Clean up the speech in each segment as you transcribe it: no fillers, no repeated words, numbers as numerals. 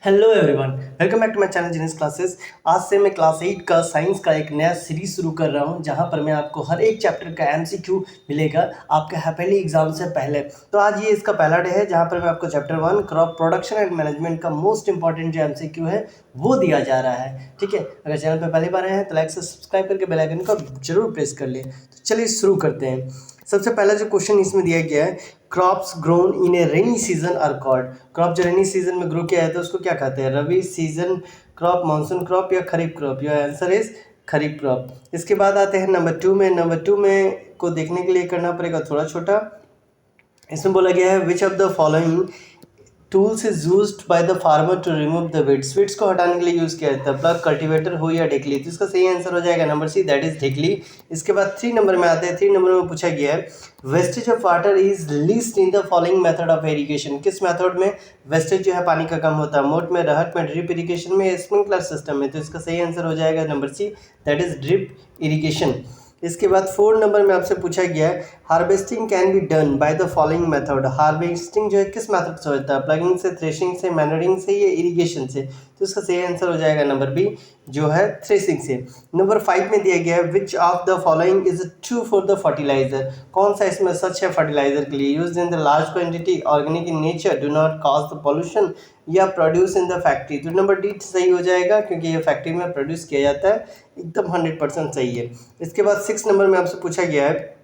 Hello everyone, welcome back to my channel genius classes. आज से मैं क्लास 8 का साइंस का एक नया सीरीज शुरू कर रहा हूं, जहां पर मैं आपको हर एक चैप्टर का एमसीक्यू मिलेगा आपके पहले एग्जाम से पहले। तो आज ये इसका पहला डे है, जहां पर मैं आपको chapter 1 crop production and management का मोस्ट इंपॉर्टेंट जो एमसीक्यू है वो दिया जा रहा है। ठीक है, अगर चैनल पर पहली बार आए हैं तो लाइक से सब्सक्राइब करके बेल आइकन को जरूर प्रेस कर लिए। तो चलिए शुरू करते हैं। सबसे पहला जो क्वेश्चन इसमें दिया गया है, crops grown in a rainy season are called. Crop जो रेनी सीजन में ग्रो किया जाता है उसको क्या कहते हैं? Rabi season crop, monsoon crop या kharif crop? Your answer is kharif crop. इसके बाद आते हैं नंबर 2 में। नंबर 2 में को देखने के लिए करना पड़ेगा थोड़ा छोटा। इसमें बोला गया है which of the following tools is used by the farmer to remove the weeds. Weeds को हटाने के लिए यूज किया जाता है, प्लग, कल्टीवेटर हो या ढेकली। तो इसका सही आंसर हो जाएगा नंबर सी, दैट इज ढेकली। इसके बाद 3 नंबर में आते हैं। 3 नंबर में पूछा गया है wastage of water is least in the following method of irrigation. किस मेथड में वेस्टेज जो है पानी का कम होता है? मोट में, रहट में, ड्रिप इरिगेशन में, स्प्रिंकलर सिस्टम में? तो इसका सही आंसर हो जाएगा number C, that is drip irrigation. इसके बाद 4 नंबर में आपसे पूछा गया है harvesting can be done by the following method. Harvesting जो है किस मेथड से होता है? प्लगिंग से, थ्रेशिंग से, मैनरिंग से या इरिगेशन से? तो इसका सही आंसर हो जाएगा नंबर बी, जो है थ्रेशिंग से। नंबर 5 में दिया गया है which of the following is true for the fertiliser. कौन सा इसमें सच है फर्टिलाइजर के लिए? Use in the large quantity, organic in nature, do not cause the pollution या प्रोड्यूस इन द फैक्ट्री? तो नंबर डी सही हो जाएगा, क्योंकि ये फैक्ट्री में प्रोड्यूस किया जाता है। एकदम 100% सही है। इसके बाद 6 नंबर में आपसे पूछा गया है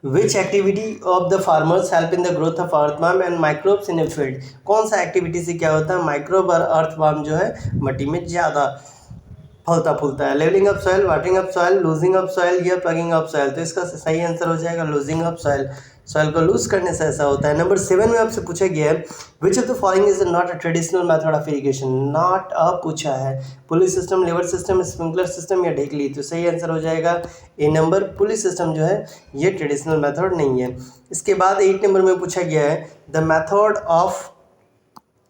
which activity of the farmers help in the growth of earthworm and microbes in a field. कौन सा एक्टिविटी से क्या होता है? माइक्रोब और अर्थवर्म जो है मट्टी में ज़्यादा फलता फूलता है। Levelling of soil, watering of soil, loosing of soil या प्लगिंग ऑफ सॉइल? तो इसका सही आंसर हो जाएगा लूजिंग ऑफ सॉइल। सॉइल को लूज करने से ऐसा होता है। नंबर 7 में आपसे पूछा गया है which of the following is not a traditional method of irrigation. Not a पूछा है, पुली सिस्टम, लेवर सिस्टम, स्प्रिंकलर सिस्टम या ढेकली? तो सही आंसर हो जाएगा ए नंबर, पुली सिस्टम जो है ये ट्रेडिशनल मेथड नहीं है। इसके बाद 8 नंबर में पूछा गया है the method of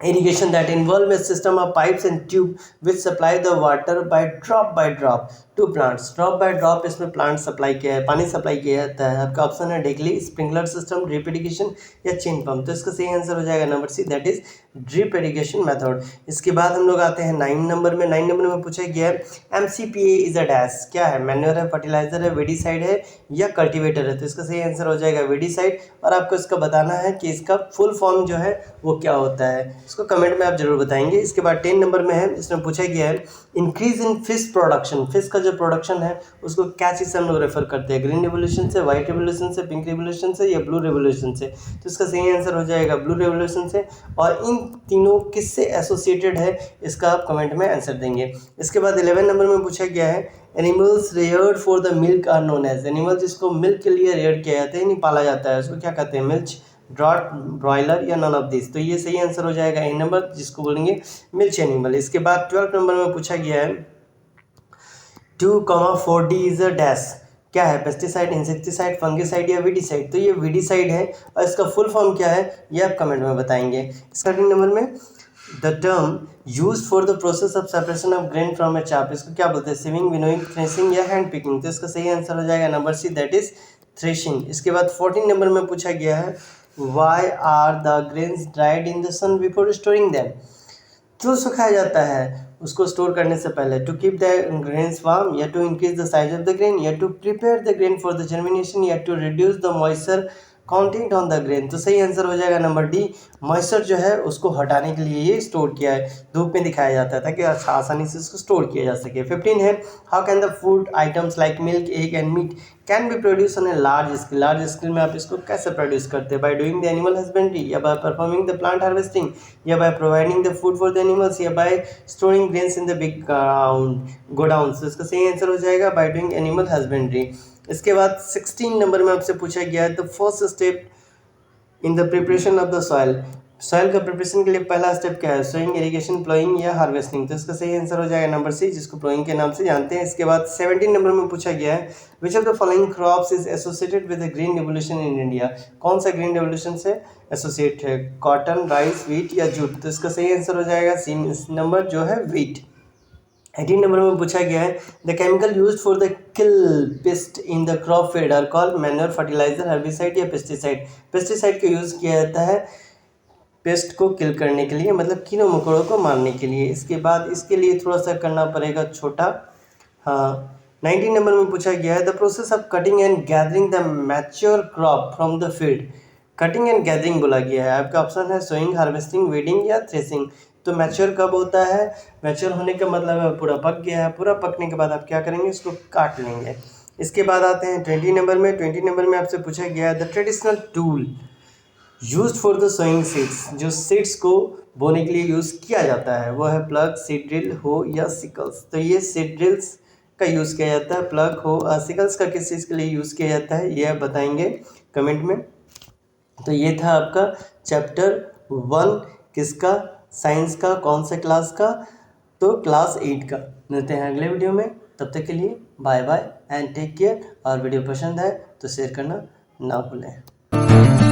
irrigation that involve a system of pipes and tube which supply the water by drop to plants। drop by drop इसमें प्लांट सप्लाई किया है, पानी सप्लाई किया जाता है। आपका ऑप्शन है ढेकली, स्प्रिंकलर सिस्टम, ड्रिप इरिगेशन या चेन पंप? तो इसका सही आंसर हो जाएगा number C, that is drip irrigation method. इसके बाद हम लोग आते हैं 9 नंबर में। 9 नंबर में पूछा गया है MCPA इज अ डैश। क्या है? मैन्योर है, फर्टिलाइजर है, वेडीसाइड है या कल्टीवेटर है? तो इसका सही आंसर हो जाएगा वेडीसाइड। और आपको इसका बताना है कि इसका फुल फॉर्म जो है वो क्या होता है, इसको कमेंट में आप जरूर बताएंगे। इसके बाद 10 नंबर में है, इसमें पूछा गया है increase in fish production. Fish का जो प्रोडक्शन है उसको क्या चीज़ से हम लोग रेफर करते हैं? ग्रीन रेवोल्यूशन से, व्हाइट रेवोल्यूशन से, पिंक रेवोल्यूशन से या ब्लू रेवोल्यूशन से? तो इसका सही आंसर हो जाएगा ब्लू रेवोल्यूशन से। और इन तीनों किससे एसोसिएटेड है, इसका आप कमेंट में आंसर देंगे। इसके बाद 11 नंबर में पूछा गया है animals reared for the milk are known as. Animal जिसको मिल्क के लिए रेयर किया जाता है, नहीं पाला जाता है, उसको क्या कहते हैं? मिल्च, ड्रॉट, ब्रॉयलर या नन ऑफ दिस? तो ये सही आंसर हो जाएगा ए नंबर, जिसको बोलेंगे मिल्च एनिमल। इसके बाद 12 नंबर में पूछा गया है 2,4D इज अ डैश। क्या है? पेस्टिसाइड, इंसेक्टिसाइड, फंगिसाइड या वीडीसाइड? तो ये वीडीसाइड है। और इसका फुल फॉर्म क्या है ये आप कमेंट में बताएंगे। इसका 13 नंबर में the term use for the process of separation of grain from a chaff, इसको क्या बोलते हैं? सीविंग, विनोइंग, थ्रेसिंग या हैंड पिकिंग? तो इसका सही आंसर हो जाएगा number C, that is threshing. इसके बाद 14 नंबर में पूछा गया है why are the grains dried in the sun before storing them. क्यों सुखाया जाता है उसको स्टोर करने से पहले? To keep the grains warm, या to increase the size of the grain, या to prepare the grain for the germination, या to reduce the moisture content on the grain? तो सही आंसर हो जाएगा नंबर डी, मॉइस्चर जो है उसको हटाने के लिए ये स्टोर किया है, धूप में दिखाया जाता है ताकि अच्छा आसानी से इसको स्टोर किया जा सके। 15 है how can the food items like milk, egg and meat can be produce on a large scale. Large scale में आप इसको कैसे प्रोड्यूस करते हैं? By doing the animal husbandry, या by performing the plant harvesting, या by providing the food for the animals, या by storing grains in the big godowns? तो इसका सही आंसर हो जाएगा बाय डूइंग एनिमल हस्बेंड्री। इसके बाद 16 नंबर में आपसे पूछा गया है the first step in the preparation of the soil. Soil का प्रिपरेशन के लिए पहला स्टेप क्या है? सोइंग, इरिगेशन, प्लोइंग या हार्वेस्टिंग? तो इसका सही आंसर हो जाएगा नंबर सी, जिसको प्लोइंग के नाम से जानते हैं। इसके बाद 17 नंबर में पूछा गया है which of the following crops is associated with the green revolution in India. कौन सा ग्रीन रेवोल्यूशन से एसोसिएट है? कॉटन, राइस, व्हीट या जूट? तो इसका सही आंसर हो जाएगा सी नंबर, जो है व्हीट। 18 नंबर में पूछा गया है the chemical used for the kill pest in the crop field are called manure, fertiliser, herbicide या पेस्टिसाइड? पेस्टिसाइड का यूज़ किया जाता है पेस्ट को किल करने के लिए, मतलब कीड़ों मकोड़ों को मारने के लिए। इसके बाद इसके लिए थोड़ा सा करना पड़ेगा छोटा। हाँ, 19 नंबर में पूछा गया है the process of cutting and gathering the mature crop from the field. Cutting and gathering बोला गया है, आपका ऑप्शन है सोइंग, हार्वेस्टिंग, वीडिंग या थ्रेसिंग। तो मैच्योर कब होता है? मैच्योर होने का मतलब है पूरा पक गया है। पूरा पकने के बाद आप क्या करेंगे, इसको काट लेंगे। इसके बाद आते हैं 20 नंबर में। 20 नंबर में आपसे पूछा गया है the traditional tool used for the sowing seeds. जो सीड्स को बोने के लिए यूज़ किया जाता है वो है प्लग, सीड ड्रिल, हो या सिकल्स। तो ये सीड ड्रिल्स का यूज़ किया जाता है, प्लग, हो और सिकल्स का किस चीज़ के लिए यूज़ किया जाता है ये आप बताएंगे कमेंट में। तो ये था आपका चैप्टर 1 किसका, साइंस का, कौन से क्लास का, तो क्लास 8 का। मिलते हैं अगले वीडियो में, तब तक के लिए bye bye and take care. और वीडियो पसंद है तो शेयर करना ना भूलें।